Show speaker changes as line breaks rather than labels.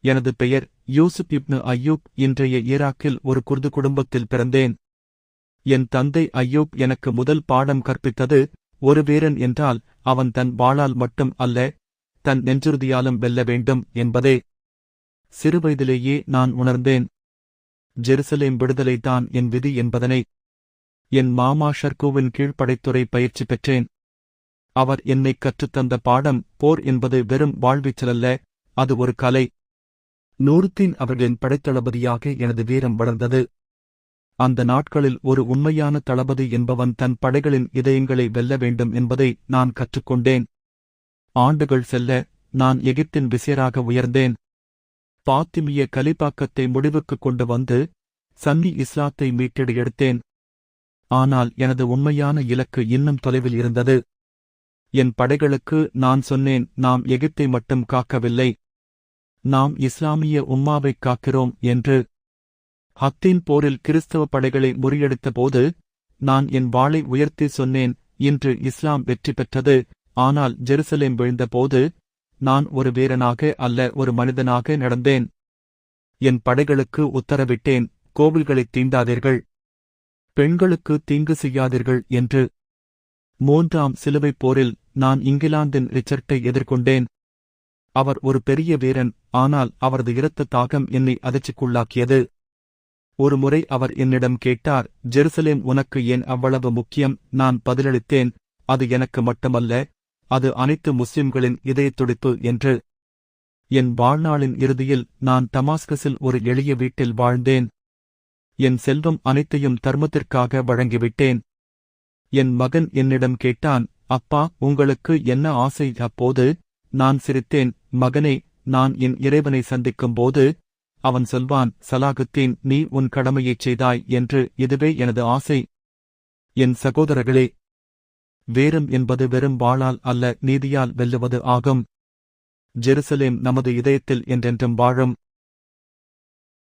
எனது பெயர் யூசுப் இப்னு அய்யூப். இன்றைய ஈராக்கில் ஒரு குர்து குடும்பத்தில் பிறந்தேன். என் தந்தை அய்யூப் எனக்கு முதல் பாடம் கற்பித்தது, ஒரு வீரன் என்றால் அவன் தன் வாளால் மட்டும் அல்ல, தன் நெஞ்சுறுதியாலும் வெல்ல வேண்டும் என்பதே. சிறுவயதிலேயே நான் உணர்ந்தேன், ஜெருசலேம் விடுதலைதான் என் விதி என்பதனை. என் மாமா ஷர்கூவின் கீழ்ப்படைத்துறை பயிற்சி பெற்றேன். அவர் என்னைக் கற்றுத்தந்த பாடம், போர் என்பது வெறும் வாழ்வீச்சலல்ல, அது ஒரு கலை. நூருத்தீன் அவர்களின் படைத்தளபதியாக எனது வீரம் வளர்ந்தது. அந்த நாட்களில் ஒரு உண்மையான தளபதி என்பவன் தன் படைகளின் இதயங்களை வெல்ல வேண்டும் என்பதை நான் கற்றுக்கொண்டேன். ஆண்டுகள் செல்ல, நான் எகிப்தின் விசேராக உயர்ந்தேன். பாத்திமிய கலிபாக்கத்தை முடிவுக்குக் கொண்டு வந்து சன்னி இஸ்லாத்தை மீட்டெடு எடுத்தேன். ஆனால் எனது உண்மையான இலக்கு இன்னும் தொலைவில் இருந்தது. என் படைகளுக்கு நான் சொன்னேன், நாம் எகிப்தை மட்டும் காக்கவில்லை, நாம் இஸ்லாமிய உம்மாவைக் காக்கிறோம் என்று. ஹத்தீன் போரில் கிறிஸ்தவ படைகளை முறியடித்த போது நான் என் வாளை உயர்த்தி சொன்னேன், இன்று இஸ்லாம் வெற்றி பெற்றது. ஆனால் ஜெருசலேம் விழுந்தபோது நான் ஒரு வீரனாக அல்ல, ஒரு மனிதனாக நடந்தேன். என் படைகளுக்கு உத்தரவிட்டேன், கோவில்களைத் தீண்டாதீர்கள், பெண்களுக்கு தீங்கு செய்யாதீர்கள் என்று. 3ஆம் சிலுவைப் போரில் நான் இங்கிலாந்தின் ரிச்சர்ட்டை எதிர்கொண்டேன். அவர் ஒரு பெரிய வீரன், ஆனால் அவரது இரத்த தாகம் என்னை அதிர்ச்சிக்குள்ளாக்கியது. ஒருமுறை அவர் என்னிடம் கேட்டார், ஜெருசலேம் உனக்கு ஏன் அவ்வளவு முக்கியம்? நான் பதிலளித்தேன், அது எனக்கு மட்டுமல்ல, அது அனைத்து முஸ்லிம்களின் இதயத்துடிப்பு என்று. என் வாழ்நாளின் இறுதியில் நான் தமாஸ்கஸில் ஒரு எளிய வீட்டில் வாழ்ந்தேன். என் செல்வம் அனைத்தையும் தர்மத்திற்காக வழங்கிவிட்டேன். என் மகன் என்னிடம் கேட்டான், அப்பா, உங்களுக்கு என்ன ஆசை? அப்போது நான் சிரித்தேன், மகனே, நான் என் இறைவனை சந்திக்கும்போது அவன் சொல்வான், சலாகுத்தீன், நீ உன் கடமையைச் செய்தாய் என்று. இதுவே எனது ஆசை. என் சகோதரர்களே, வீரம் என்பது வெறும் வாளால் அல்ல, நீதியால் வெல்லுவது ஆகும். ஜெருசலேம் நமது இதயத்தில் என்றென்றும் வாழும்.